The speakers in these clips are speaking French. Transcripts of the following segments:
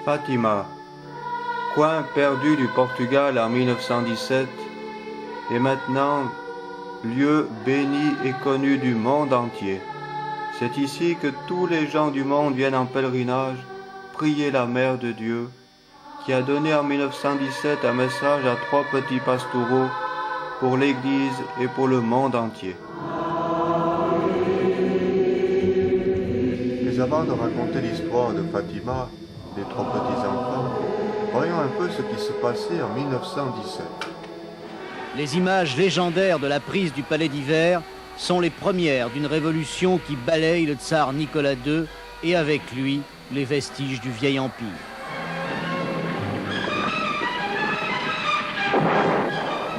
Fatima, coin perdu du Portugal en 1917, est maintenant lieu béni et connu du monde entier. C'est ici que tous les gens du monde viennent en pèlerinage prier la Mère de Dieu, qui a donné en 1917 un message à 3 petits pastoureaux pour l'Église et pour le monde entier. Mais avant de raconter l'histoire de Fatima, des 3 petits-enfants, voyons un peu ce qui se passait en 1917. Les images légendaires de la prise du palais d'hiver sont les premières d'une révolution qui balaye le tsar Nicolas II et avec lui les vestiges du vieil empire.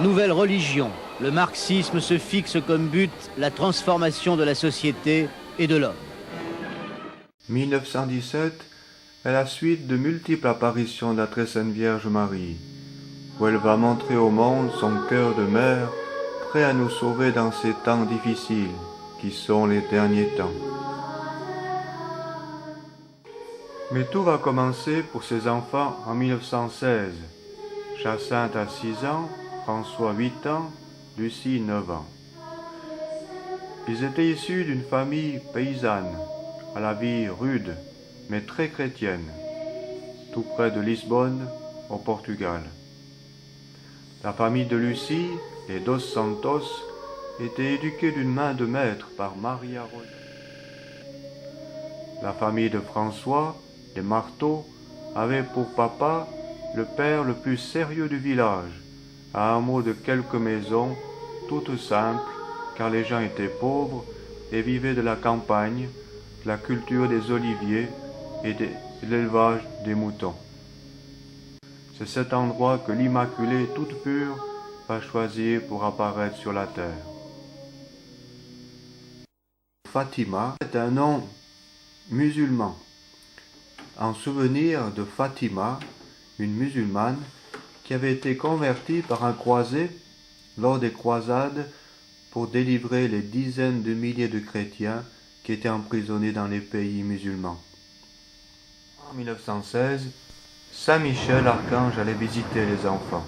Nouvelle religion, le marxisme se fixe comme but la transformation de la société et de l'homme. 1917 est la suite de multiples apparitions de la Très Sainte Vierge Marie, où elle va montrer au monde son cœur de mère, prêt à nous sauver dans ces temps difficiles, qui sont les derniers temps. Mais tout va commencer pour ces enfants en 1916. Jacinthe a 6 ans, François 8 ans, Lucie 9 ans. Ils étaient issus d'une famille paysanne, à la vie rude, mais très chrétienne, tout près de Lisbonne, au Portugal. La famille de Lucie, les Dos Santos, était éduquée d'une main de maître par Maria Rosa. La famille de François, les Marteaux, avait pour papa le père le plus sérieux du village, à un mot de quelques maisons, toutes simples, car les gens étaient pauvres et vivaient de la campagne, de la culture des oliviers et de l'élevage des moutons. C'est cet endroit que l'Immaculée toute pure va choisir pour apparaître sur la terre. Fatima est un nom musulman, en souvenir de Fatima, une musulmane qui avait été convertie par un croisé lors des croisades pour délivrer les dizaines de milliers de chrétiens qui étaient emprisonnés dans les pays musulmans. En 1916, Saint Michel Archange allait visiter les enfants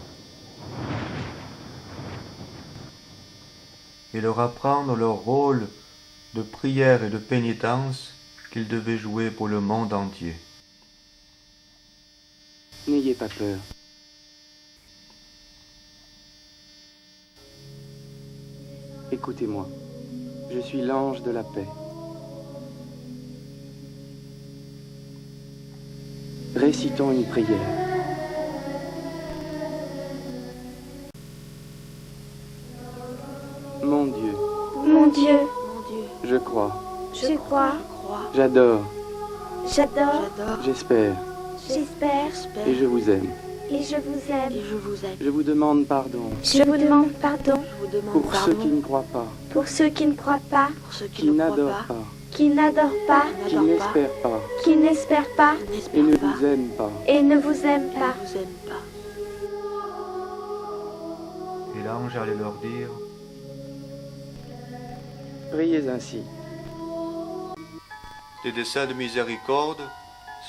et leur apprendre leur rôle de prière et de pénitence qu'ils devaient jouer pour le monde entier. N'ayez pas peur. Écoutez-moi, je suis l'ange de la paix. Récitons une prière. Mon Dieu, Mon Dieu, je crois, je crois, j'adore, j'adore, j'espère j'espère et je vous aime. et je vous aime. Je vous demande pardon Je vous demande pardon pour ceux qui ne croient pas, pour ceux qui ne croient pas, qui n'adorent pas, qui n'adorent pas, qui n'espèrent pas qui n'espèrent pas et ne vous aiment pas. et ne vous aiment pas. Et l'ange allait leur dire: Priez ainsi. des desseins de miséricorde,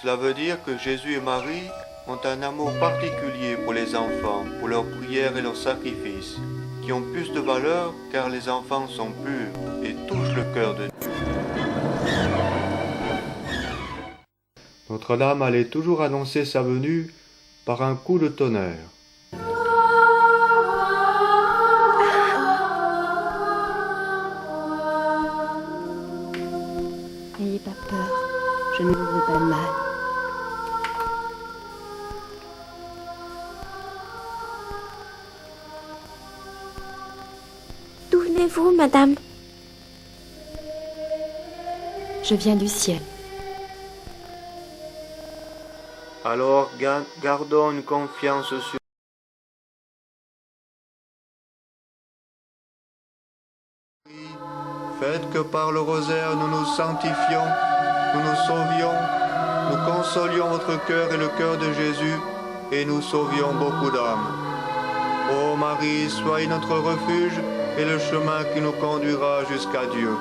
cela veut dire que Jésus et Marie ont un amour particulier pour les enfants, pour leurs prières et leurs sacrifices, qui ont plus de valeur car les enfants sont purs et touchent le cœur de Dieu. Notre-Dame allait toujours annoncer sa venue par un coup de tonnerre. N'ayez pas peur, je ne vous veux pas de mal. D'où venez-vous, madame? Je viens du ciel. Alors gardons une confiance sur Faites que par le rosaire nous nous sanctifions, nous nous sauvions, nous consolions votre cœur et le cœur de Jésus, et nous sauvions beaucoup d'âmes. Ô Marie, soyez notre refuge et le chemin qui nous conduira jusqu'à Dieu.